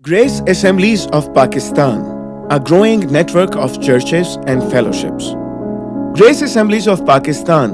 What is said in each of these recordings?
Grace Assemblies of Pakistan, a growing network of churches and fellowships. Grace Assemblies of Pakistan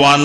1,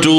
2,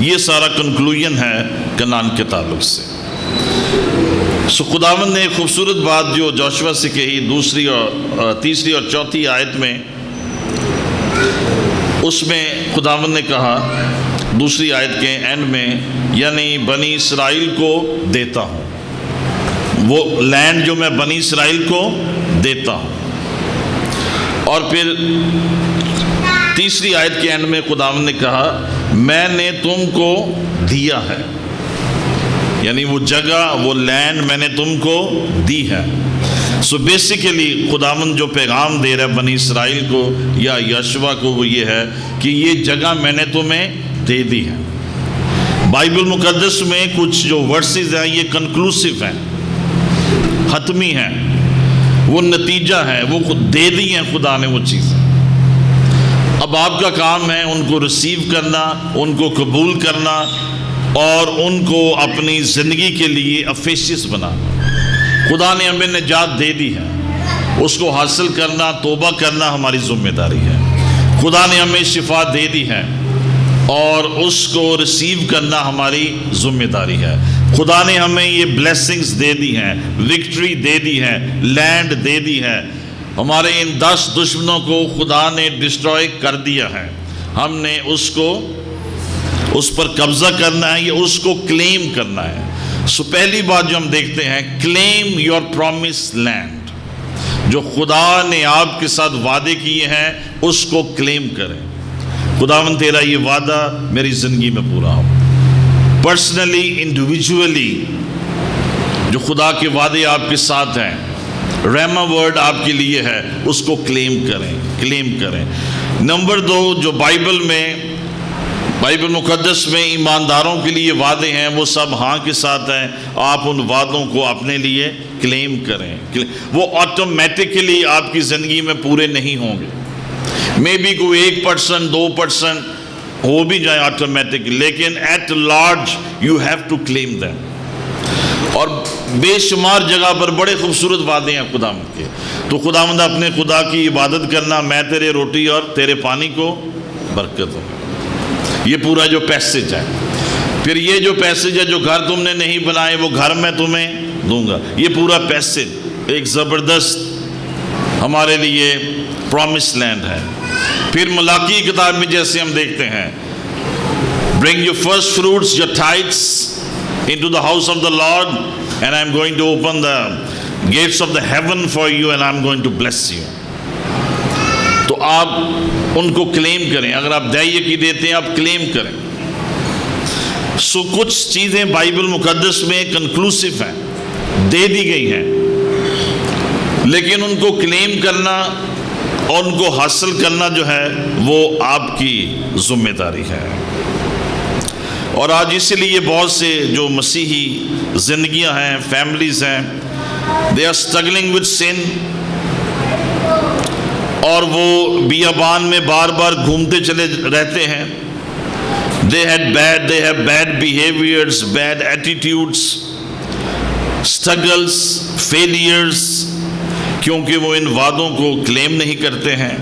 یہ سارا conclusion ہے کنعان کے تعلق سے. سو خداوند نے ایک خوبصورت بات جو جوشوا سے کہی تیسری اور چوتھی آیت میں، اس میں خداوند نے کہا دوسری آیت کے اینڈ میں، یعنی بنی اسرائیل کو دیتا ہوں، وہ لینڈ جو میں بنی اسرائیل کو دیتا ہوں. اور پھر تیسری آیت کے اینڈ میں خداوند نے کہا میں نے تم کو دیا ہے، یعنی وہ جگہ، وہ لینڈ میں نے تم کو دی ہے. سو بیسیکلی خداوند جو پیغام دے رہا ہے بنی اسرائیل کو یا یشوع کو، وہ یہ ہے کہ یہ جگہ میں نے تمہیں دے دی ہے. بائبل مقدس میں کچھ جو ورسز ہیں یہ کنکلوسیو ہیں، حتمی ہیں، وہ نتیجہ ہے، وہ دے دی ہیں خدا نے وہ چیزیں. اب آپ کا کام ہے ان کو ریسیو کرنا، ان کو قبول کرنا اور ان کو اپنی زندگی کے لیے افیشیس بنانا. خدا نے ہمیں نجات دے دی ہے، اس کو حاصل کرنا، توبہ کرنا ہماری ذمہ داری ہے. خدا نے ہمیں شفا دے دی ہے اور اس کو ریسیو کرنا ہماری ذمہ داری ہے. خدا نے ہمیں یہ بلیسنگز دے دی ہیں، وکٹری دے دی ہے، لینڈ دے دی ہے. ہمارے ان 10 دشمنوں کو خدا نے ڈسٹروائے کر دیا ہے. ہم نے اس پر قبضہ کرنا ہے یا اس کو کلیم کرنا ہے. سو پہلی بات جو ہم دیکھتے ہیں، کلیم یور پرومس لینڈ. جو خدا نے آپ کے ساتھ وعدے کیے ہیں اس کو کلیم کریں. خداوند تیرا یہ وعدہ میری زندگی میں پورا ہو. پرسنلی، انڈیویجولی جو خدا کے وعدے آپ کے ساتھ ہیں، ریما ورڈ آپ کے لیے ہے، اس کو کلیم کریں. نمبر 2، جو بائبل مقدس میں ایمانداروں کے لیے وعدے ہیں وہ سب ہاں کے ساتھ ہیں. آپ ان وعدوں کو اپنے لیے کلیم کریں. وہ آٹومیٹکلی آپ کی زندگی میں پورے نہیں ہوں گے. مے بی کوئی 1%, 2% ہو بھی جائے آٹومیٹکلی، لیکن at large you have to claim them. اور بے شمار جگہ پر بڑے خوبصورت وعدے ہیں خداوند کے. تو خداوند اپنے خدا کی عبادت کرنا، میں تیرے روٹی اور تیرے پانی کو برکت ہوں. یہ پورا جو پیسج ہے. پھر یہ جو پیسج ہے، جو گھر تم نے نہیں بنائے وہ گھر میں تمہیں دوں گا. یہ پورا پیسج ایک زبردست ہمارے لیے پرومس لینڈ ہے. پھر ملاکی کتاب میں جیسے ہم دیکھتے ہیں، bring your first fruits, your tithes into the house of the Lord and I'm going to open the gates of the heaven for you and I'm going to bless you. تو آپ ان کو کلیم کریں. اگر آپ دائیے کی دیتے ہیں آپ کلیم کریں. سو کچھ چیزیں بائبل مقدس میں کنکلوسیو ہیں، دے دی گئی ہیں، لیکن ان کو کلیم کرنا اور ان کو حاصل کرنا جو ہے وہ آپ کی ذمہ داری ہے. اور آج اسی لیے بہت سے جو مسیحی زندگیاں ہیں، فیملیز ہیں، they are struggling with sin، اور وہ بیابان میں بار بار گھومتے چلے رہتے ہیں. they have bad behaviors, bad attitudes, struggles, failures، کیونکہ وہ ان وعدوں کو کلیم نہیں کرتے ہیں،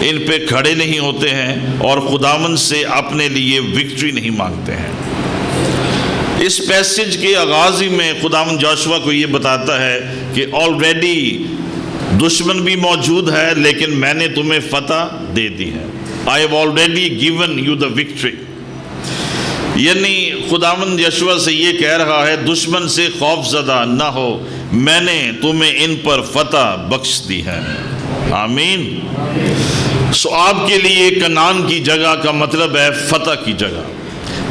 ان پہ کھڑے نہیں ہوتے ہیں اور خداوند سے اپنے لیے وکٹری نہیں مانگتے ہیں. اس پیسج کے آغاز ہی میں خداوند جوشوا کو یہ بتاتا ہے کہ آلریڈی دشمن بھی موجود ہے لیکن میں نے تمہیں فتح دے دی ہے. I have already given you the victory. یعنی خداوند یشوع سے یہ کہہ رہا ہے دشمن سے خوف زدہ نہ ہو، میں نے تمہیں ان پر فتح بخش دی ہے. آمین. سو آپ کے لیے کنعان کی جگہ کا مطلب ہے فتح کی جگہ.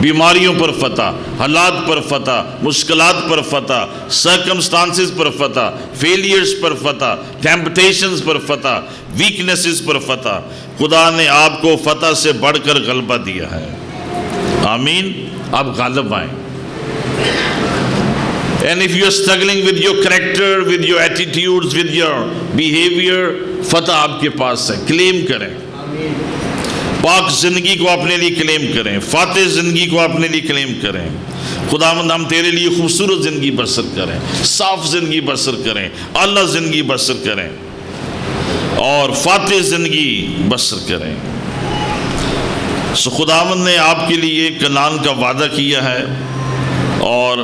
بیماریوں پر فتح، حالات پر فتح، مشکلات پر فتح، سرکمسٹانسز پر فتح، فیلیئرز پر فتح، ٹیمپٹیشنز پر فتح، ویکنیسز پر فتح. خدا نے آپ کو فتح سے بڑھ کر غلبہ دیا ہے. آمین. آپ غالب آئیں. And if you are struggling with your character, with your attitudes, with your behavior, فتح آپ کے پاس ہے. کلیم کریں. پاک زندگی کو اپنے لیے کلیم کریں. فاتح زندگی کو اپنے لیے کلیم کریں. خداوند ہم تیرے لیے خوبصورت زندگی بسر کریں، صاف زندگی بسر کریں، اعلیٰ زندگی بسر کریں اور فاتح زندگی بسر کریں. سو خداوند نے آپ کے لیے کنعان کا وعدہ کیا ہے، اور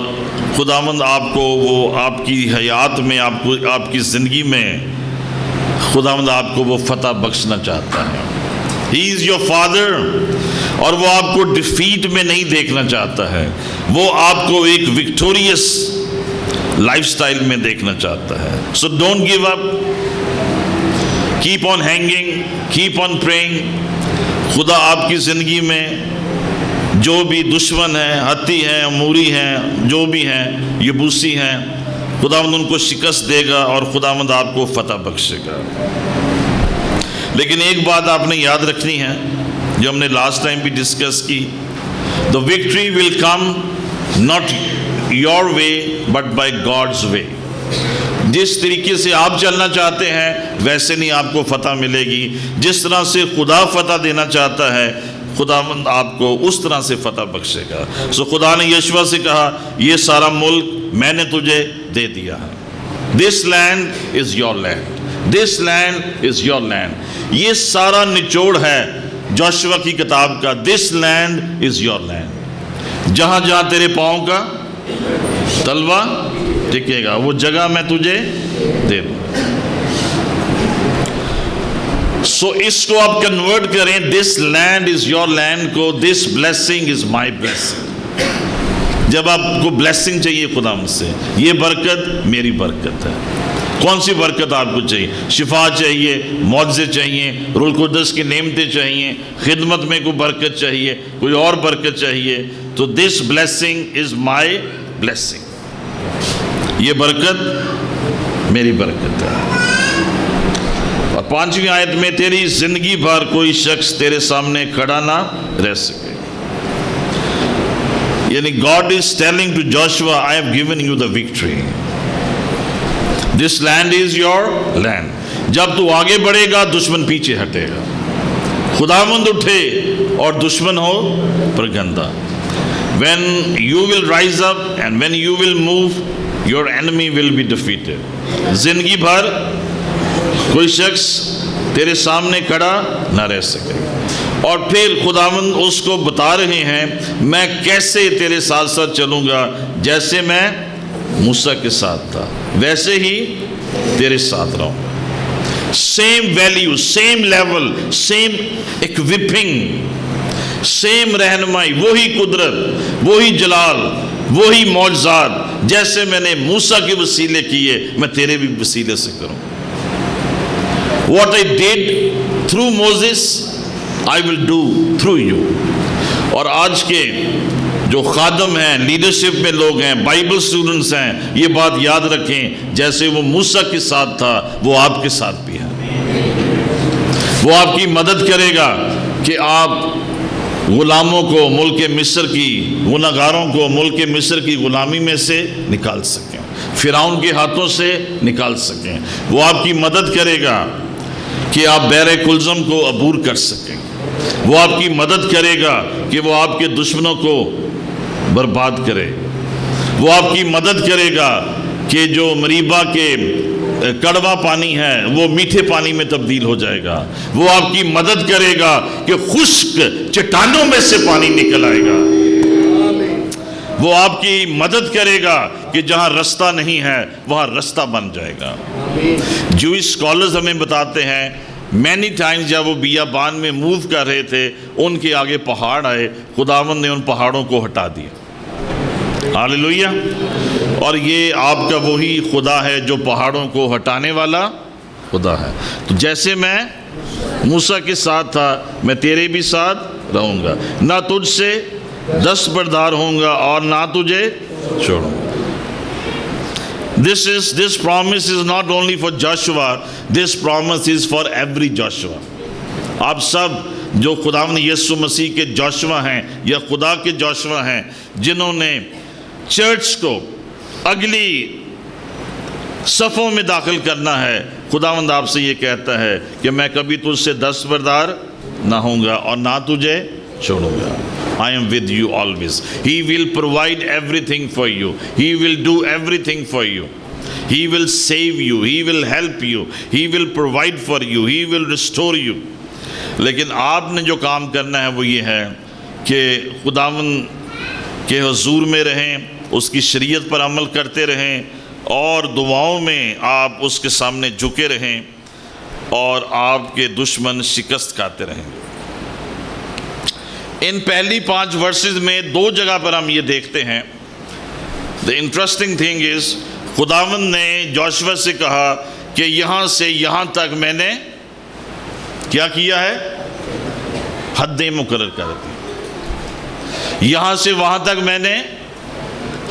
خداوند آپ کو وہ آپ کی حیات میں، آپ کی زندگی میں خداوند آپ کو وہ فتح بخشنا چاہتا ہے۔ ہی از یور فادر، اور وہ آپ کو ڈیفیٹ میں نہیں دیکھنا چاہتا ہے، وہ آپ کو ایک وکٹوریس لائف سٹائل میں دیکھنا چاہتا ہے۔ So don't give up, keep on hanging, keep on praying. خدا آپ کی زندگی میں جو بھی دشمن ہیں، ہتی ہیں، اموری ہیں، جو بھی ہیں، یبوسی ہیں، خداوند ان کو شکست دے گا اور خداوند آپ کو فتح بخشے گا۔ لیکن ایک بات آپ نے یاد رکھنی ہے جو ہم نے لاسٹ ٹائم بھی ڈسکس کی، the victory will come not your way but by God's way۔ جس طریقے سے آپ چلنا چاہتے ہیں ویسے نہیں آپ کو فتح ملے گی، جس طرح سے خدا فتح دینا چاہتا ہے خداوند آپ کو اس طرح سے فتح بخشے گا۔ سو خدا نے یشوع سے کہا یہ سارا ملک میں نے تجھے دے دیا ہے، this land is your land، this land is your land۔ یہ سارا نچوڑ ہے جوشوا کی کتاب کا، this land is your land۔ جہاں جہاں تیرے پاؤں کا تلوا ٹکے گا وہ جگہ میں تجھے دے دوں۔ سو اس کو آپ کنورٹ کریں، this land is your land کو this blessing is my blessing۔ جب آپ کو بلیسنگ چاہیے خدا مجھ سے، یہ برکت میری برکت ہے۔ کون سی برکت آپ کو چاہیے؟ شفا چاہیے، معجزے چاہیے، روح القدس کی نعمتیں چاہیے، خدمت میں کوئی برکت چاہیے، کوئی اور برکت چاہیے، تو دس بلیسنگ از مائی بلیسنگ، یہ برکت میری برکت ہے۔ اور 5ویں آیت میں تیری زندگی بھر کوئی شخص تیرے سامنے کھڑا نہ رہ سکے، یعنی God is telling to Joshua, I have given you the victory. This land is your land۔ جب تو آگے بڑھے گا دشمن پیچھے ہٹے گا، خداوند اٹھے اور دشمن ہو پرگندہ۔ When you will rise up and when you will move, your enemy will be defeated۔ زندگی بھر کوئی شخص تیرے سامنے کھڑا نہ رہ سکے۔ اور پھر خداوند اس کو بتا رہے ہیں میں کیسے تیرے ساتھ ساتھ چلوں گا، جیسے میں موسیٰ کے ساتھ تھا ویسے ہی تیرے ساتھ رہوں۔ Same value, same level, same اکوپنگ، سیم رہنمائی، وہی قدرت، وہی جلال، وہی معجزات، جیسے میں نے موسیٰ کے وسیلے کیے میں تیرے بھی وسیلے سے کروں۔ What I did through Moses I will do through you۔ اور آج کے جو خادم ہیں، لیڈرشپ میں لوگ ہیں، بائبل سٹوڈنٹس ہیں، یہ بات یاد رکھیں جیسے وہ موسیٰ کے ساتھ تھا وہ آپ کے ساتھ بھی ہے۔ وہ آپ کی مدد کرے گا کہ آپ غلاموں کو ملک مصر کی، گناہ گاروں کو ملک مصر کی غلامی میں سے نکال سکیں، فرعون کے ہاتھوں سے نکال سکیں۔ وہ آپ کی مدد کرے گا کہ آپ بحر کلزم کو عبور کر سکیں۔ وہ آپ کی مدد کرے گا کہ وہ آپ کے دشمنوں کو برباد کرے۔ وہ آپ کی مدد کرے گا کہ جو مریبا کے کڑوا پانی ہے وہ میٹھے پانی میں تبدیل ہو جائے گا۔ وہ آپ کی مدد کرے گا کہ خشک چٹانوں میں سے پانی نکل آئے گا۔ وہ آپ کی مدد کرے گا کہ جہاں رستہ نہیں ہے وہاں رستہ بن جائے گا۔ جوئش اسکالرز ہمیں بتاتے ہیں مینی ٹائمز جب وہ بیابان میں موو کر رہے تھے ان کے آگے پہاڑ آئے، خداوند نے ان پہاڑوں کو ہٹا دیا۔ ہاللیلویہ۔ اور یہ آپ کا وہی خدا ہے جو پہاڑوں کو ہٹانے والا خدا ہے۔ تو جیسے میں موسیٰ کے ساتھ تھا میں تیرے بھی ساتھ رہوں گا، نہ تجھ سے دستبردار ہوں گا اور نہ تجھے چھوڑوں گا۔ This promise is not only for Joshua, this promise is for every Joshua۔ آپ سب جو خداوند یسوع مسیح کے جوشوا ہیں یا خدا کے جوشوا ہیں، جنہوں نے چرچ کو اگلی صفوں میں داخل کرنا ہے، خداوند آپ سے یہ کہتا ہے کہ میں کبھی تجھ سے دستبردار نہ ہوں گا اور نہ تجھے چھوڑوں گا۔ I am with you always۔ He will provide everything for you۔ He will do everything for you۔ He will save you۔ He will help you۔ He will provide for you۔ He will restore you۔ لیکن آپ نے جو کام کرنا ہے وہ یہ ہے کہ خداوند کے حضور میں رہیں، اس کی شریعت پر عمل کرتے رہیں، اور دعاؤں میں آپ اس کے سامنے جھکے رہیں، اور آپ کے دشمن شکست کھاتے رہیں گے۔ ان پہلی 5 ورسز میں 2 جگہ پر ہم یہ دیکھتے ہیں۔ The interesting thing is خداوند نے جوشوا سے کہا کہ یہاں سے یہاں تک میں نے کیا کیا ہے؟ حدیں مقرر کر دی۔ یہاں سے وہاں تک میں نے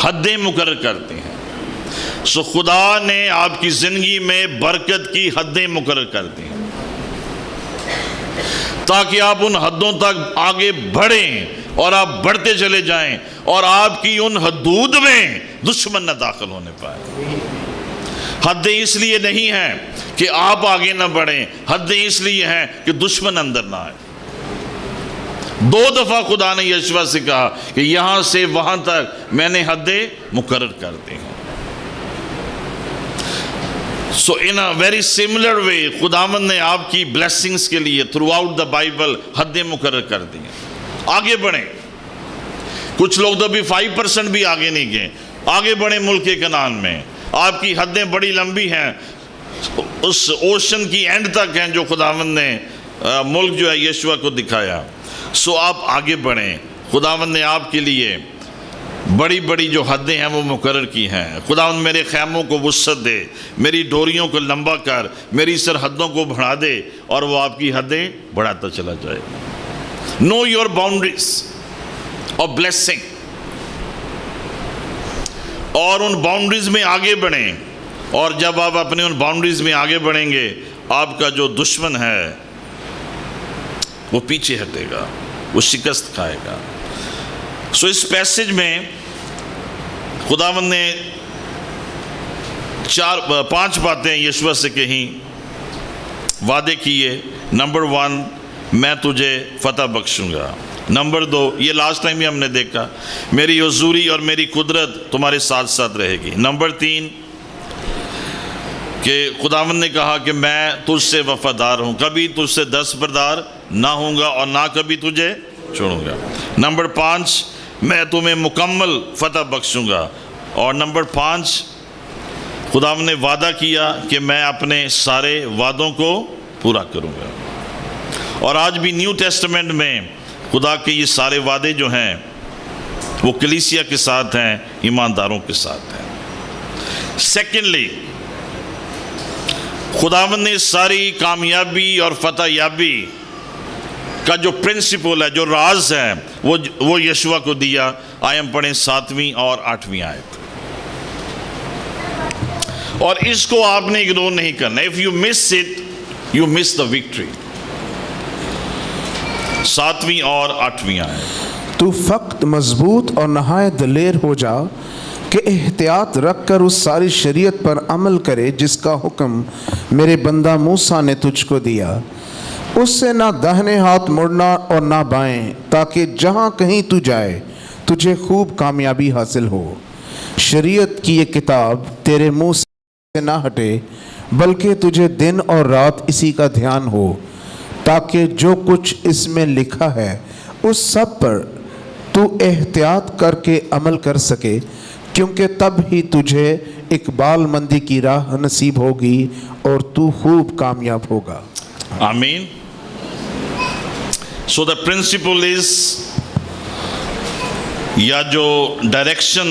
حدیں مقرر کر دی ہیں۔ سو خدا نے آپ کی زندگی میں برکت کی حدیں مقرر کر دی ہیں تاکہ آپ ان حدوں تک آگے بڑھیں اور آپ بڑھتے چلے جائیں، اور آپ کی ان حدود میں دشمن نہ داخل ہونے پائے۔ حدیں اس لیے نہیں ہیں کہ آپ آگے نہ بڑھیں، حدیں اس لیے ہیں کہ دشمن اندر نہ آئے۔ 2 دفعہ خدا نے یشوع سے کہا کہ یہاں سے وہاں تک میں نے حدیں مقرر کر دی ہیں۔ So in a very similar way خداوند نے آپ کی blessings کے لیے throughout the Bible حدیں مقرر کر دی ہیں۔ آگے بڑھیں۔ کچھ لوگ تو ابھی 5% بھی آگے نہیں گئے، آگے بڑھیں ملک کنعان میں۔ آپ کی حدیں بڑی لمبی ہیں، اس اوشن کی اینڈ تک ہیں جو خداوند نے ملک جو ہے یشوع کو دکھایا۔ سو آپ آگے بڑھیں۔ خداوند نے آپ کے لیے بڑی بڑی جو حدیں ہیں وہ مقرر کی ہیں۔ خداوند میرے خیموں کو وسعت دے، میری ڈوریوں کو لمبا کر، میری سرحدوں کو بڑھا دے، اور وہ آپ کی حدیں بڑھاتا چلا جائے۔ Know your boundaries of blessing، اور ان باؤنڈریز میں آگے بڑھیں، اور جب آپ اپنے ان باؤنڈریز میں آگے بڑھیں گے آپ کا جو دشمن ہے وہ پیچھے ہٹے گا، وہ شکست کھائے گا۔ سو اس پیسج میں خداوند نے 5 باتیں یشوع سے کہیں، وعدے کیے۔ نمبر 1، میں تجھے فتح بخشوں گا۔ نمبر 2، یہ لاسٹ ٹائم بھی ہم نے دیکھا، میری حضوری اور میری قدرت تمہارے ساتھ ساتھ رہے گی۔ نمبر 3 کہ خداوند نے کہا کہ میں تجھ سے وفادار ہوں، کبھی تجھ سے دستبردار نہ ہوں گا اور نہ کبھی تجھے چھوڑوں گا۔ نمبر 5، میں تمہیں مکمل فتح بخشوں گا۔ اور نمبر 5، خداوند نے وعدہ کیا کہ میں اپنے سارے وعدوں کو پورا کروں گا۔ اور آج بھی نیو ٹیسٹمنٹ میں خدا کے یہ سارے وعدے جو ہیں وہ کلیسیا کے ساتھ ہیں، ایمانداروں کے ساتھ ہیں۔ سیکنڈلی، خداوند نے ساری کامیابی اور فتح یابی کا جو پرنسپل ہے، جو راز ہے، وہ یشوع کو دیا۔ آئے ہم پڑھیں 7ویں اور 8ویں آیت۔ اور اس کو آپ نے اگنور نہیں کرنا۔ If you miss it, you miss the victory۔ 7ویں اور 8ویں آیت۔ تو فقط مضبوط اور نہایت دلیر ہو جا کہ احتیاط رکھ کر اس ساری شریعت پر عمل کرے جس کا حکم میرے بندہ موسیٰ نے تجھ کو دیا، اس سے نہ داہنے ہاتھ مڑنا اور نہ بائیں، تاکہ جہاں کہیں تو جائے تجھے خوب کامیابی حاصل ہو۔ شریعت کی یہ کتاب تیرے منہ سے نہ ہٹے، بلکہ تجھے دن اور رات اسی کا دھیان ہو، تاکہ جو کچھ اس میں لکھا ہے اس سب پر تو احتیاط کر کے عمل کر سکے، کیونکہ تب ہی تجھے اقبال مندی کی راہ نصیب ہوگی اور تو خوب کامیاب ہوگا۔ آمین۔ So the principle is، یا جو ڈائریکشن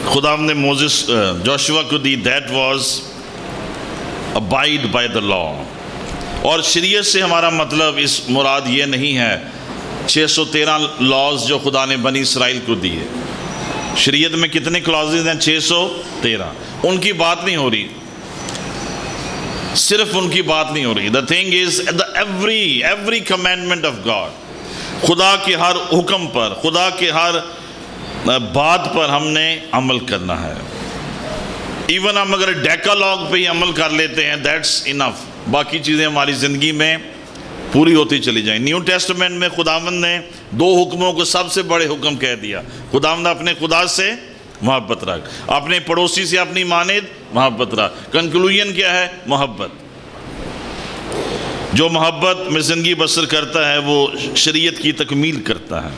خداوند نے جوشوا کو دی، that was abide by the law۔ اور شریعت سے ہمارا مطلب اس مراد یہ نہیں ہے 613 لاز جو خدا نے بنی اسرائیل کو دیے۔ شریعت میں کتنے کلازز ہیں؟ 613۔ ان کی بات نہیں ہو رہی، صرف ان کی بات نہیں ہو رہی۔ The thing is every commandment of God، خدا کے ہر حکم پر، خدا کے ہر بات پر ہم نے عمل کرنا ہے۔ ایون ہم اگر ڈیکالاگ پہ ہی عمل کر لیتے ہیں that's enough، باقی چیزیں ہماری زندگی میں پوری ہوتی چلی جائیں۔ نیو ٹیسٹمنٹ میں خداوند نے 2 حکموں کو سب سے بڑے حکم کہہ دیا۔ خداوند اپنے خدا سے محبت رکھ، اپنے پڑوسی سے اپنی مانند محبت رکھ۔ کنکلوژن کیا ہے؟ محبت۔ جو محبت میں زندگی بسر کرتا ہے وہ شریعت کی تکمیل کرتا ہے.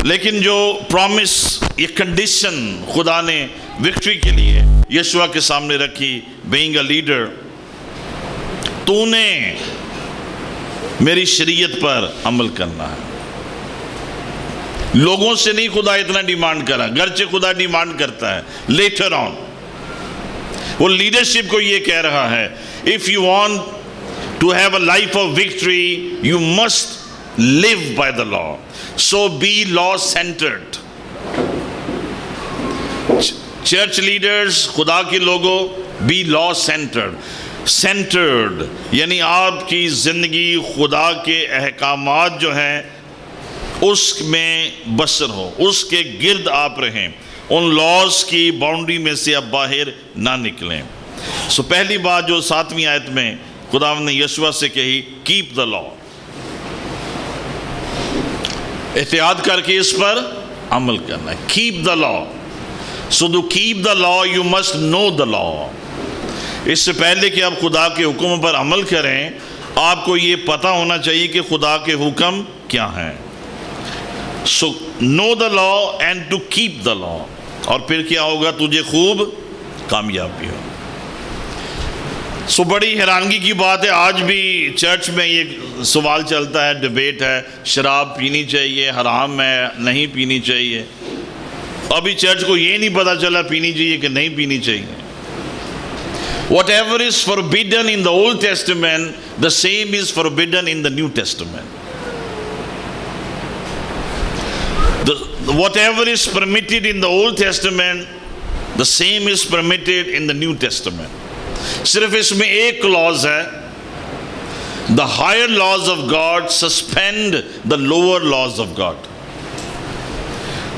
لیکن جو پرومس، یہ کنڈیشن خدا نے وکٹری کے لیے یشوع کے سامنے رکھی، بینگ اے لیڈر، تو نے میری شریعت پر عمل کرنا ہے. لوگوں سے نہیں خدا اتنا ڈیمانڈ کرا، گرچہ خدا ڈیمانڈ کرتا ہے لیٹر آن. وہ لیڈرشپ کو یہ کہہ رہا ہے، if you want to have a life of victory, you must live by the law. So be law centered. Church leaders, خدا کے لوگوں، be law centered. centered یعنی آپ کی زندگی خدا کے احکامات جو ہیں اس میں بسر ہو، اس کے گرد آپ رہیں، ان لاز کی باؤنڈری میں سے آپ باہر نہ نکلیں. سو پہلی بات جو 7ویں آیت میں خداوند نے یشوع سے کہی، کیپ دا لا، احتیاط کر کے اس پر عمل کرنا ہے. Keep the law. So to keep the law you must know the law. اس سے پہلے کہ آپ خدا کے حکم پر عمل کریں، آپ کو یہ پتہ ہونا چاہیے کہ خدا کے حکم کیا ہیں. So know the law and to keep the law. اور پھر کیا ہوگا؟ تجھے خوب کامیابی ہو. سو بڑی حیرانگی کی بات ہے، آج بھی چرچ میں یہ سوال چلتا ہے، ڈیبیٹ ہے، شراب پینی چاہیے، حرام ہے، نہیں پینی چاہیے. ابھی چرچ کو یہ نہیں پتا چلا پینی چاہیے کہ نہیں پینی چاہیے. Whatever is forbidden in the Old Testament, the same is forbidden in the New Testament. Whatever is permitted in the Old Testament, the same is permitted in the New Testament. صرف اس میں ایک clause ہے، the higher laws of God suspend the lower laws of God.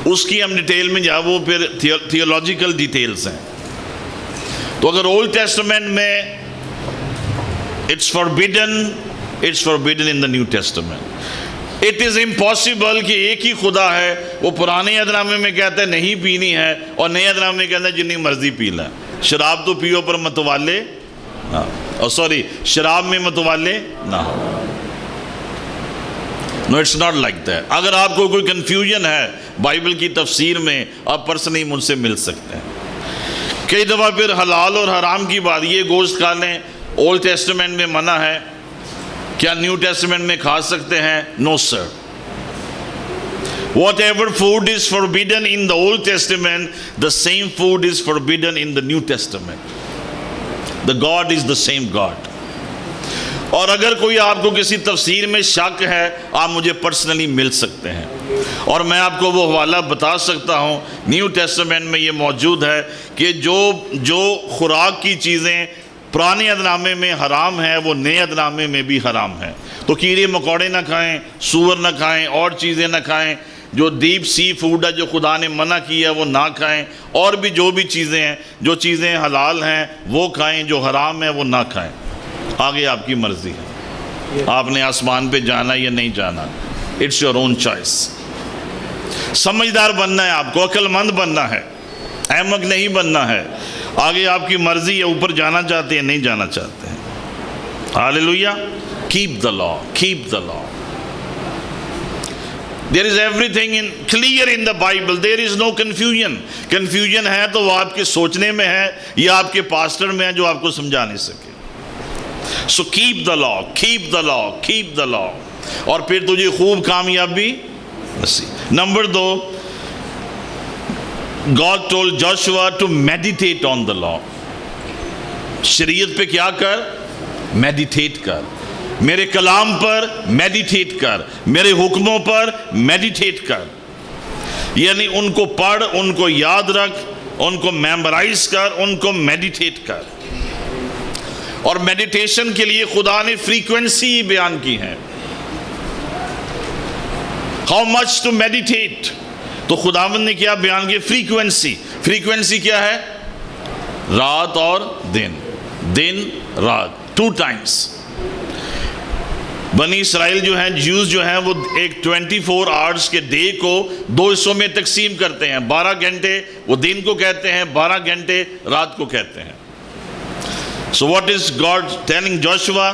اس کی ہم detail میں جا، وہ پھر تھیولوجیکل ڈیٹیلز ہیں. تو اگر اولڈ ٹیسٹمنٹ میں it's forbidden in the New Testament. It is impossible کہ ایک ہی خدا ہے، وہ پرانے عہد نامے میں کہتا ہے نہیں پینی ہے، اور نئے عہد نامے میں کہتا ہے جتنی مرضی پی لیں. شراب تو پیو پر متوالے شراب میں متوالے نہ ہو. No, it's not like that. اگر آپ کو کوئی کنفیوژن ہے بائبل کی تفسیر میں، آپ پرسنلی مجھ سے مل سکتے ہیں. کئی دفعہ پھر حلال اور حرام کی بات، یہ گوشت کھا لیں، اولڈ ٹیسٹمنٹ میں منع ہے، کیا نیو ٹیسٹمنٹ میں کھا سکتے ہیں؟ نو سر. Whatever food is forbidden in the Old Testament, the same food is forbidden in the New Testament. The God is the same God. اور اگر کوئی آپ کو کسی تفسیر میں شک ہے، آپ مجھے پرسنلی مل سکتے ہیں، اور میں آپ کو وہ حوالہ بتا سکتا ہوں. نیو ٹیسٹمنٹ میں یہ موجود ہے کہ جو خوراک کی چیزیں پرانے عہد نامے میں حرام ہیں، وہ نئے عہد نامے میں بھی حرام ہیں. تو کیڑے مکوڑے نہ کھائیں، سور نہ کھائیں، اور چیزیں نہ کھائیں. جو ڈیپ سی فوڈ ہے جو خدا نے منع کیا وہ نہ کھائیں، اور بھی جو بھی چیزیں ہیں، جو چیزیں حلال ہیں وہ کھائیں، جو حرام ہیں وہ نہ کھائیں. آگے آپ کی مرضی ہے، آپ نے آسمان پہ جانا یا نہیں جانا. It's your own choice. سمجھدار بننا ہے آپ کو، عقل مند بننا ہے، احمق نہیں بننا ہے. آگے آپ کی مرضی ہے، اوپر جانا چاہتے ہیں نہیں جانا چاہتے ہیں. Hallelujah. Keep the law, keep the law. There is everything clear in the Bible. There is no confusion. Confusion ہے تو وہ آپ کے سوچنے میں ہے یا آپ کے پاسٹر میں ہے جو آپ کو سمجھا نہیں سکے. So keep the law, keep the law, keep the law. اور پھر تجھے خوب کامیابی نصیب. Number 2, God told Joshua to meditate on the law. شریعت پہ کیا کر؟ میڈیٹیٹ کر. میرے کلام پر میڈیٹیٹ کر، میرے حکموں پر میڈیٹیٹ کر. یعنی ان کو پڑھ، ان کو یاد رکھ، ان کو میمورائز کر، ان کو میڈیٹیٹ کر. اور میڈیٹیشن کے لیے خدا نے فریکوینسی بیان کی ہے. How much to meditate. تو خداوند نے کیا بیان کیا؟ فریکوینسی. فریکوینسی کیا ہے؟ رات اور دن، دن رات، 2 times. بنی اسرائیل جو ہیں، جیوز جو ہیں، وہ ایک 24 hours کے ڈے کو 2 حصوں میں تقسیم کرتے ہیں. 12 گھنٹے وہ دن کو کہتے ہیں، 12 گھنٹے رات کو کہتے ہیں. So what is God telling Joshua?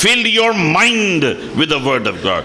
Fill your mind with the word of God.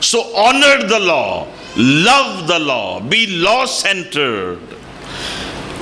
So honor the law, love the law, be law centered.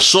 So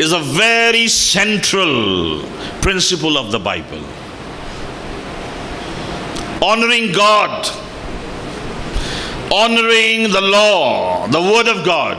is a very central principle of the Bible. Honoring God, honoring the law, the word of God,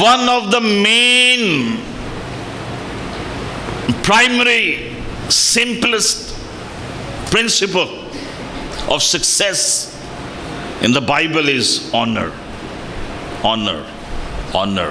One of the main, primary, simplest principle of success in the Bible is honor. Honor, honor.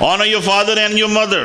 Honor your father and your mother.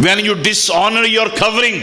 when you dishonor your covering,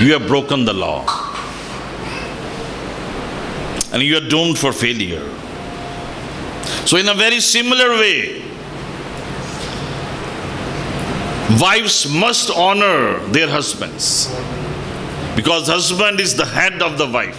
you have broken the law and you are doomed for failure. So in a very similar way, wives must honor their husbands, because husband is the head of the wife.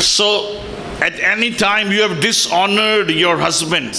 So at any time you have dishonored your husbands,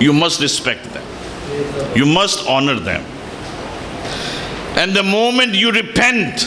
You must respect them, you must honor them, and the moment you repent,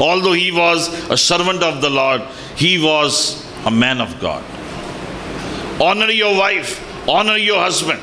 Although he was a servant of the Lord, he was a man of God. Honor your wife, honor your husband.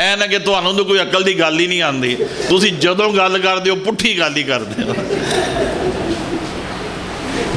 ਐ ਨਾ ਕਿ ਤੁਹਾਨੂੰ ਤਾਂ ਕੋਈ ਅਕਲ ਦੀ ਗੱਲ ਹੀ ਨਹੀਂ ਆਉਂਦੀ, ਤੁਸੀਂ ਜਦੋਂ ਗੱਲ ਕਰਦੇ ਹੋ ਪੁੱਠੀ ਗੱਲ ਹੀ ਕਰਦੇ ਹੋ।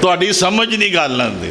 ਤੁਹਾਡੀ ਸਮਝ ਨਹੀਂ ਗੱਲ ਆਉਂਦੀ।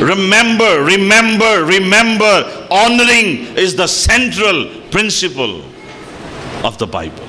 Remember, remember, remember, honoring is the central principle of the Bible.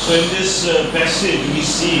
So in this passage we see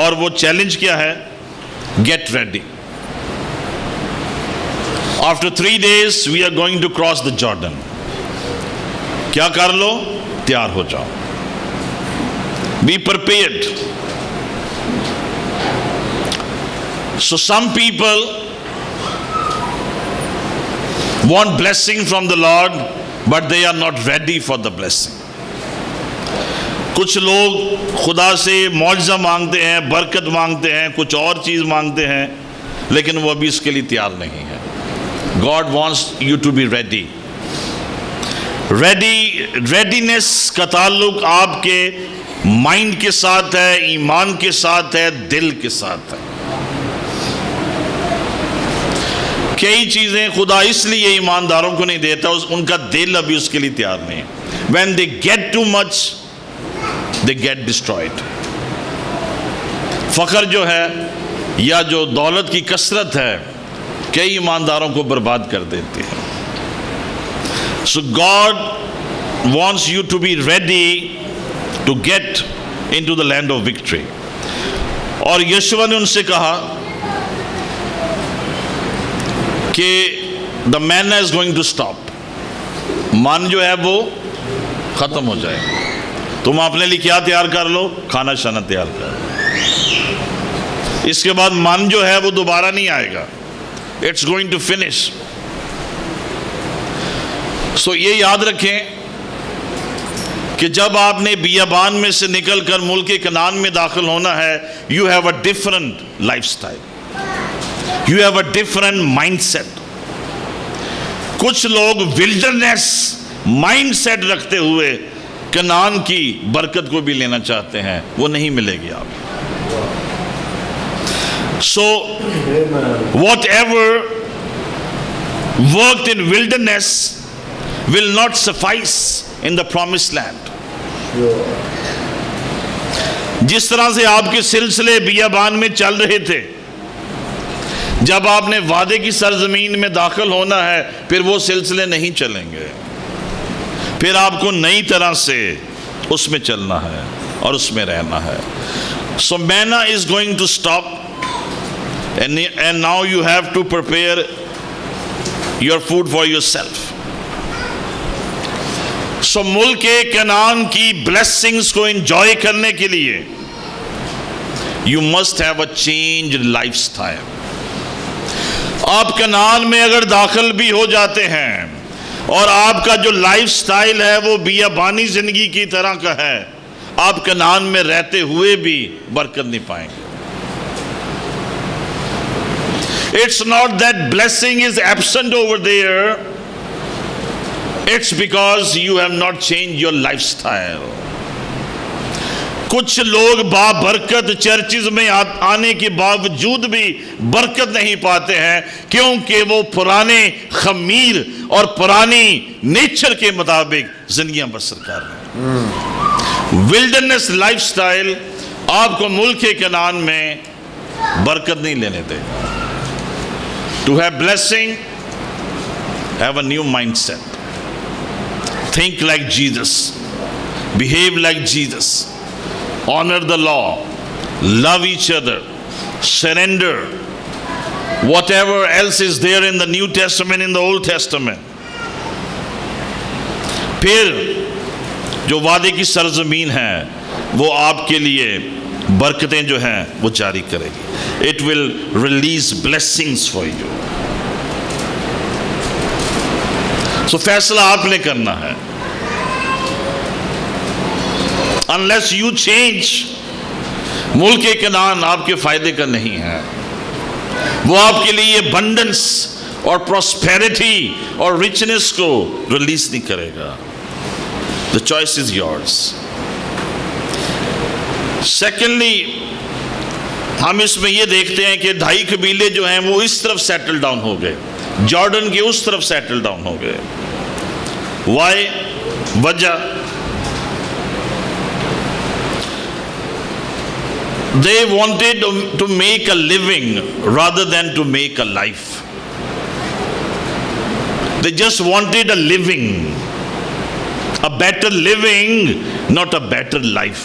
اور وہ چیلنج کیا ہے؟ Get ready. After 3 days we are going to cross the Jordan. کیا کر لو؟ تیار ہو جاؤ. Be prepared. So some people want blessing from the Lord, but they are not ready for the blessing. کچھ لوگ خدا سے معجزہ مانگتے ہیں، برکت مانگتے ہیں، کچھ اور چیز مانگتے ہیں، لیکن وہ ابھی اس کے لیے تیار نہیں ہے. God wants you to be ready. Radiance کا تعلق آپ کے مائنڈ کے ساتھ ہے، ایمان کے ساتھ ہے، دل کے ساتھ ہے. کئی چیزیں خدا اس لیے ایمانداروں کو نہیں دیتا، ان کا دل ابھی اس کے لیے تیار نہیں. When they get too much, they get destroyed. فخر جو ہے یا جو دولت کی کثرت ہے کئی ایمانداروں کو برباد کر دیتے ہیں. So God wants you to be ready to get into the land of victory. اور یشوع نے ان سے کہا کہ the manna is going to stop. مان جو ہے وہ ختم ہو جائے. تم اپنے لیے کیا تیار کر لو؟ کھانا شانا تیار کر لو. اس کے بعد من جو ہے وہ دوبارہ نہیں آئے گا. It's going to finish. So یہ یاد رکھیں کہ جب آپ نے بیابان میں سے نکل کر ملک کنعان میں داخل ہونا ہے, you have a different lifestyle. You have a different mindset. کچھ لوگ ولڈرنیس مائنڈ سیٹ رکھتے ہوئے کنعان کی برکت کو بھی لینا چاہتے ہیں, وہ نہیں ملے گی آپ. So whatever worked in wilderness will not suffice in the promised land. جس طرح سے آپ کے سلسلے بیابان میں چل رہے تھے, جب آپ نے وعدے کی سرزمین میں داخل ہونا ہے پھر وہ سلسلے نہیں چلیں گے. پھر آپ کو نئی طرح سے اس میں چلنا ہے اور اس میں رہنا ہے. So manna is going to stop, and now you have to prepare your food for yourself. So ملک کنعان کی blessings کو enjoy کرنے کے لیے you must have a changed lifestyle. آپ کنعان میں اگر داخل بھی ہو جاتے ہیں اور آپ کا جو لائف سٹائل ہے وہ بیابانی زندگی کی طرح کا ہے, آپ کنعان میں رہتے ہوئے بھی برکت نہیں پائیں گے. It's not that blessing is absent over there. It's because you have not changed your lifestyle. کچھ لوگ بابرکت چرچز میں آنے کے باوجود بھی برکت نہیں پاتے ہیں کیونکہ وہ پرانے خمیر اور پرانی نیچر کے مطابق زندگیاں بسر کر رہے ہیں. ولڈرنس لائف سٹائل آپ کو ملک کنعان میں برکت نہیں لینے دے گا. To have blessing, have a new mindset. Think like Jesus. Behave like Jesus. Honor the law. Love each other. Surrender. Whatever else is there in the New Testament, in the Old Testament. پھر جو وعدے کی سرزمین ہے وہ آپ کے لیے برکتیں جو ہیں وہ جاری کرے گی. It will release blessings for you. So فیصلہ آپ نے کرنا ہے. Unless you change, ملک کنعان آپ کے فائدے کا نہیں ہے. وہ آپ کے لیے abundance اور prosperity اور richness کو ریلیز نہیں کرے گا. The choice is yours. Secondly, ہم اس میں یہ دیکھتے ہیں کہ 2.5 قبیلے جو ہیں وہ اس طرف سیٹل ڈاؤن ہو گئے, جارڈن کے اس طرف سیٹل ڈاؤن ہو گئے. Why? وجہ they wanted to make a living rather than to make a life. They just wanted a living, a better living, not a better life.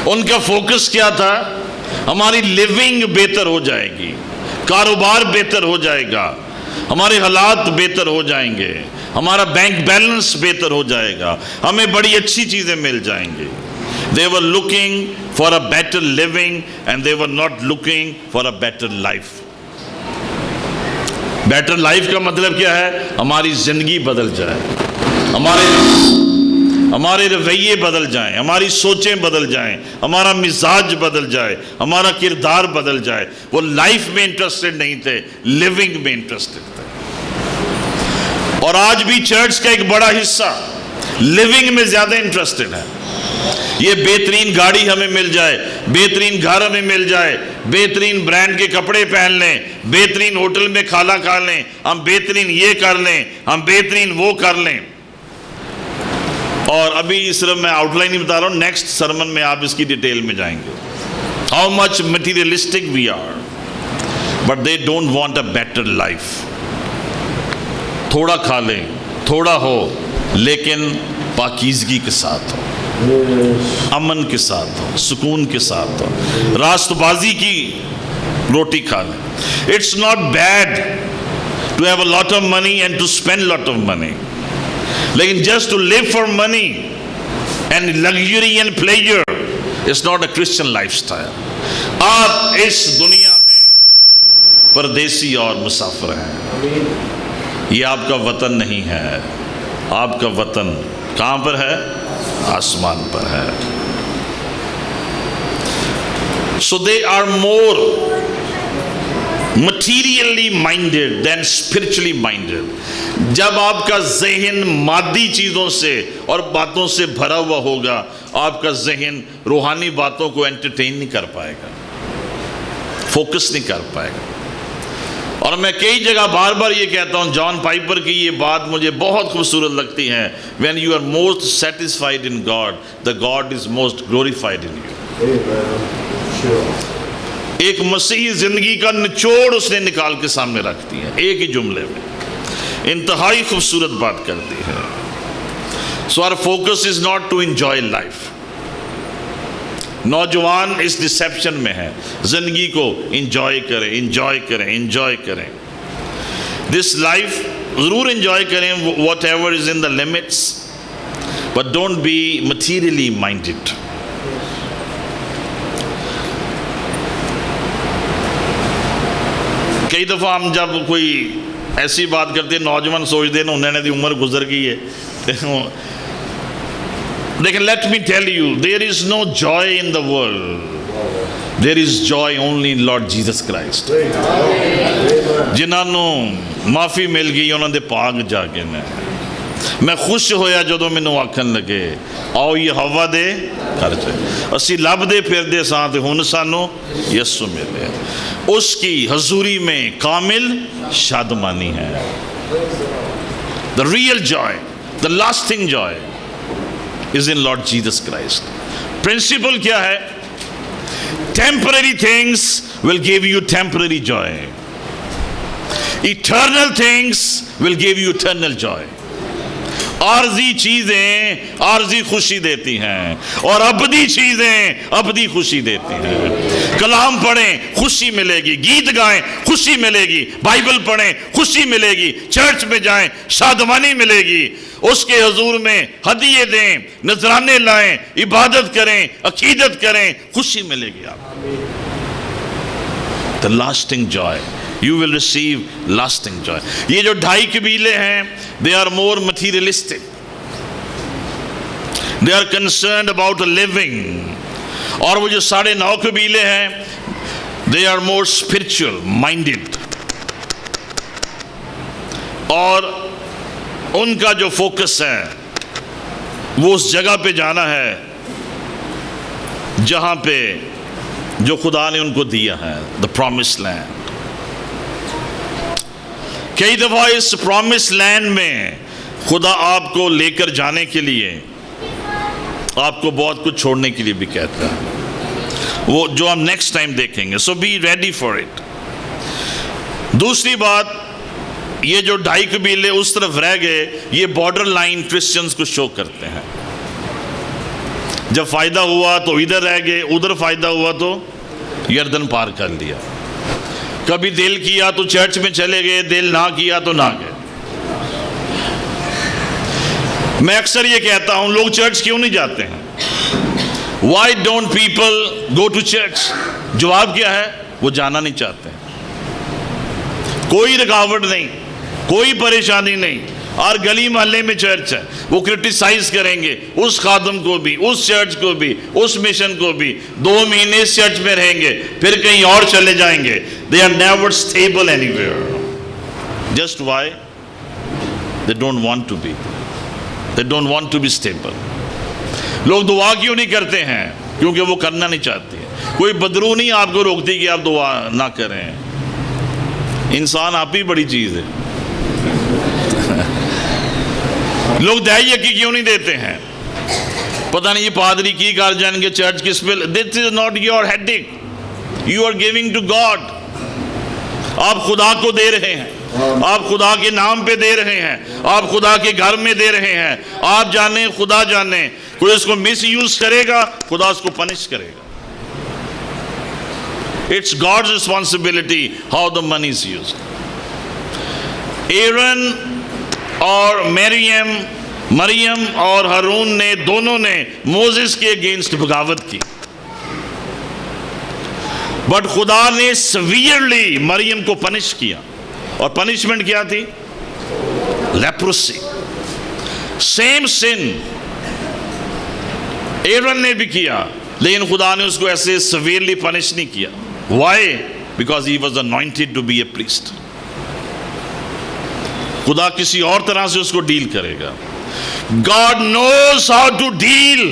ان کا فوکس کیا تھا؟ ہماری living بہتر ہو جائے گی، کاروبار بہتر ہو جائے گا، ہمارے حالات بہتر ہو جائیں گے، ہمارا بینک بیلنس بہتر ہو جائے گا، ہمیں بڑی اچھی چیزیں مل جائیں گی. They were looking for a better living and they were not looking for a better life. Better life کا مطلب کیا ہے؟ ہماری زندگی بدل جائے، ہمارے رویے بدل جائیں، ہماری سوچیں بدل جائیں، ہمارا مزاج بدل جائے، ہمارا کردار بدل جائے. وہ لائف میں انٹرسٹڈ نہیں تھے، لیونگ میں انٹرسٹڈ تھے. اور آج بھی چرچ کا ایک بڑا حصہ لیونگ میں زیادہ انٹرسٹڈ ہے. یہ بہترین گاڑی ہمیں مل جائے، بہترین گھر ہمیں مل جائے، بہترین برانڈ کے کپڑے پہن لیں، بہترین ہوٹل میں کھانا کھا لیں، ہم بہترین یہ کر لیں، ہم بہترین وہ کر لیں. اور ابھی صرف میں آؤٹ لائن ہی بتا رہا ہوں، نیکسٹ سرمن میں آپ اس کی ڈیٹیل میں جائیں گے. How much materialistic we are, but they don't want a better life. تھوڑا کھا لیں، تھوڑا ہو، لیکن پاکیزگی کے ساتھ ہو، امن کے ساتھ ہو، سکون کے ساتھ ہو، راست بازی کی روٹی کھا لیں. It's not bad to have a lot of money and to spend lot of money, لیکن just to live for money and luxury and pleasure is not a Christian life style. آپ اس دنیا میں پردیسی اور مسافر ہیں. یہ آپ کا وطن نہیں ہے. آپ کا وطن کہاں پر ہے؟ آسمان پر ہے. So they are more materially minded than spiritually minded. جب آپ کا ذہن مادی چیزوں سے اور باتوں سے بھرا ہوا ہوگا، آپ کا ذہن روحانی باتوں کو انٹرٹین نہیں کر پائے گا، فوکس نہیں کر پائے گا. اور میں کئی جگہ بار بار یہ کہتا ہوں، جان پائپر کی یہ بات مجھے بہت خوبصورت لگتی ہے. When you are most satisfied in God, the God is most glorified in you. ایک مسیحی زندگی کا نچوڑ اس نے نکال کے سامنے رکھ دی ہے ایک ہی جملے میں، انتہائی خوبصورت بات کرتی ہے. So our focus is not to enjoy life. نوجوان اس ڈسیپشن میں ہے، زندگی کو انجوائے کریں، انجوائے کریں، انجوائے کریں. دس لائف ضرور انجوائے کریں whatever is in the limits, but don't be materially minded. کئی دفعہ ہم جب کوئی ایسی بات کرتے ہیں، نوجوان سوچتے ہیں نا انہوں نے دی عمر گزر گئی ہے. لیکن let me tell you, there is no joy in the world. There is joy only in Lord Jesus Christ. جنہاں نو معافی مل گئی انہوں نے پاک جا کے میں خوش ہویا جدوں مینوں آکھن لگے آؤ یہ ہوا دے کر جائے. اسی لب دے پھر دے ساں تے ہن سانو یسو ملے. اس کی حضوری میں کامل شادمانی ہے. The real joy, the lasting joy is in Lord Jesus Christ. Principle کیا ہے؟ Temporary things will give you temporary joy. Eternal things will give you eternal joy. عارضی چیزیں عارضی خوشی دیتی ہیں اور ابدی چیزیں ابدی خوشی دیتی ہیں. کلام پڑھیں خوشی ملے گی، گیت گائیں خوشی ملے گی، بائبل پڑھیں خوشی ملے گی، چرچ میں جائیں شادمانی ملے گی. اس کے حضور میں ہدیے دیں، نذرانے لائیں، عبادت کریں، عقیدت کریں، خوشی ملے گی آپ. The lasting joy. You will receive lasting joy. یہ جو 2.5 قبیلے ہیں they are more materialistic. They are concerned about a living. اور وہ جو 9.5 قبیلے ہیں they are more spiritual minded. اور ان کا جو فوکس ہے وہ اس جگہ پہ جانا ہے جہاں پہ جو خدا نے ان کو دیا ہے، the promised land. کئی دفعہ اس پرومس لینڈ میں خدا آپ کو لے کر جانے کے لیے آپ کو بہت کچھ چھوڑنے کے لیے بھی کہتا ہے، وہ جو ہم نیکسٹ ٹائم دیکھیں گے. سو بی ریڈی فار اٹ. دوسری بات، یہ جو 2.5 قبیلے اس طرف رہ گئے، یہ بارڈر لائن کرسچنز کو شو کرتے ہیں. جب فائدہ ہوا تو ادھر رہ گئے, ادھر فائدہ ہوا تو یردن پار کر لیا. کبھی دل کیا تو چرچ میں چلے گئے, دل نہ کیا تو نہ گئے. میں اکثر یہ کہتا ہوں, لوگ چرچ کیوں نہیں جاتے ہیں؟ Why don't people go to church? جواب کیا ہے؟ وہ جانا نہیں چاہتے ہیں. کوئی رکاوٹ نہیں, کوئی پریشانی نہیں, اور گلی محلے میں چرچ ہے. وہ کرٹیسائز کریں گے اس خادم کو بھی, اس چرچ کو بھی, اس مشن کو بھی. 2 مہینے اس چرچ میں رہیں گے, پھر کہیں اور چلے جائیں گے. They are never stable anywhere. Just why? They don't want to be. They don't want to be stable. لوگ دعا کیوں نہیں کرتے ہیں؟ کیونکہ وہ کرنا نہیں چاہتے. کوئی بدرو نہیں آپ کو روکتی کہ آپ دعا نہ کریں. انسان آپ ہی بڑی چیز ہے. لوگ دہائیہ کی کیوں نہیں دیتے ہیں؟ پتہ نہیں یہ پادری کی کر جائیں گے چرچ کس پہ. This is not your headache. You are giving to God. آپ خدا کو دے رہے ہیں, آپ خدا کے نام پہ دے رہے ہیں, آپ خدا کے گھر میں دے رہے ہیں. آپ جانیں, خدا جانے. کوئی اس کو مس یوز کرے گا, خدا اس کو پنش کرے گا. It's God's responsibility how the money is used. ایرن اور مریم اور ہارون نے دونوں نے موزس کے اگینسٹ بغاوت کی, بٹ خدا نے سیویئرلی مریم کو پنش کیا. اور پنشمنٹ کیا تھی؟ لیپروسی. سیم سن ایرن نے بھی کیا, لیکن خدا نے اس کو ایسے سیویئرلی پنش نہیں کیا. Why? Because he was anointed to be a priest. خدا کسی اور طرح سے اس کو ڈیل کرے گا. God knows how to deal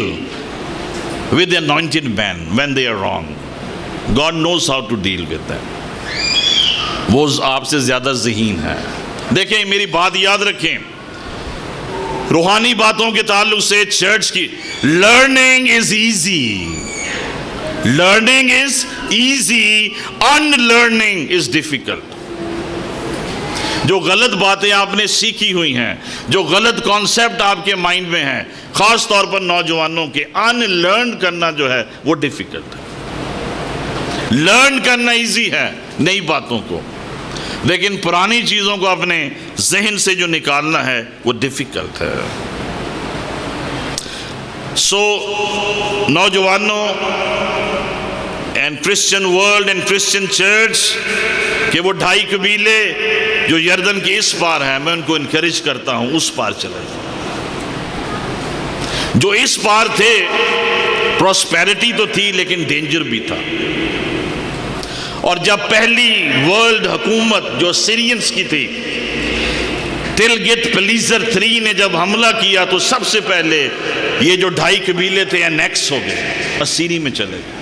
with the anointed men when they are wrong. God knows how to deal with them. وہ آپ سے زیادہ ذہین ہے. دیکھیں, میری بات یاد رکھیں, روحانی باتوں کے تعلق سے چرچ کی learning is easy. Learning is easy, unlearning is difficult. جو غلط باتیں آپ نے سیکھی ہوئی ہیں, جو غلط کانسیپٹ آپ کے مائنڈ میں ہیں, خاص طور پر نوجوانوں کے, انلرن کرنا جو ہے وہ ڈیفیکلٹ ہے. لرن کرنا ایزی ہے نئی باتوں کو, لیکن پرانی چیزوں کو اپنے ذہن سے جو نکالنا ہے وہ ڈیفیکلٹ ہے. سو نوجوانوں and Christian world and Christian church کہ وہ 2.5 قبیلے جو یردن کے اس پار ہیں, میں ان کو انکریج کرتا ہوں اس پار چلے جائیں. جو اس پار تھے, پراسپیرٹی تو تھی لیکن ڈینجر بھی تھا. اور جب پہلی ورلڈ حکومت جو سیرینز کی تھی, ٹلگٹ پلیزر 3 نے جب حملہ کیا تو سب سے پہلے یہ جو 2.5 قبیلے تھے انیکس ہو گئے, اسیری میں چلے گئے,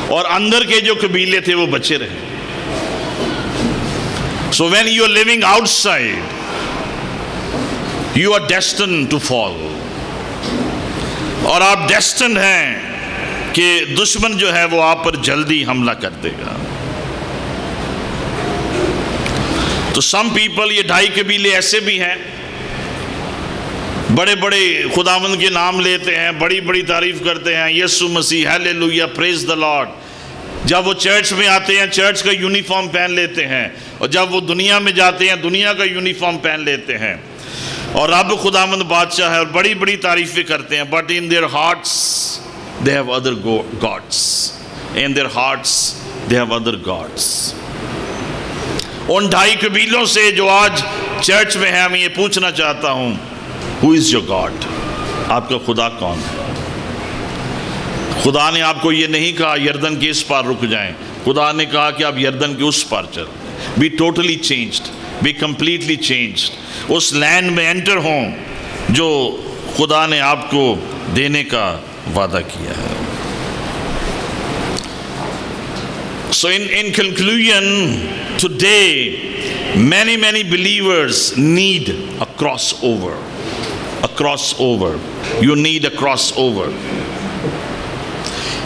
اور اندر کے جو قبیلے تھے وہ بچے رہے. So when you are living outside, you are destined to fall. اور آپ destined ہیں کہ دشمن جو ہے وہ آپ پر جلدی حملہ کر دے گا. تو some people, یہ 2.5 قبیلے ایسے بھی ہیں, بڑے بڑے خداوند کے نام لیتے ہیں, بڑی بڑی تعریف کرتے ہیں, یسوع مسیح, ہیلیلویا, پریز دا لارڈ. جب وہ چرچ میں آتے ہیں چرچ کا یونیفارم پہن لیتے ہیں, اور جب وہ دنیا میں جاتے ہیں دنیا کا یونیفارم پہن لیتے ہیں, اور رب خداوند بادشاہ ہے اور بڑی بڑی تعریفیں کرتے ہیں. But in their hearts they have other gods. In their hearts they have other gods. ان 2.5 قبیلوں سے جو آج چرچ میں ہے, میں یہ پوچھنا چاہتا ہوں, who is your God? آپ کا خدا کون ہے؟ خدا نے آپ کو یہ نہیں کہا یردن کے اس پار رک جائیں, خدا نے کہا کہ آپ یردن کے اس پار چل. Be totally changed, be completely changed. اس لینڈ میں انٹر ہوں جو خدا نے آپ کو دینے کا وعدہ کیا ہے. So in conclusion, today many believers need a crossover. A crossover. You need a crossover.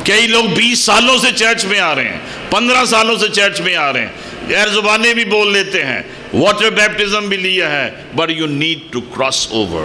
کئی لوگ 20 سالوں سے چرچ میں آ رہے ہیں, 15 سالوں سے چرچ میں آ رہے ہیں, غیر زبانیں بھی بول لیتے ہیں, واٹر بیپٹزم بھی لیا ہے, but you need to cross over.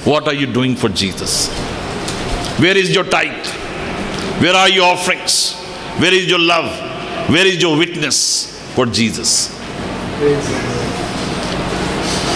What are you doing for Jesus? Where is your tithe? Where are your offerings? Where is your love? Where is your witness for Jesus?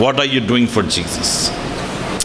What are you doing for Jesus?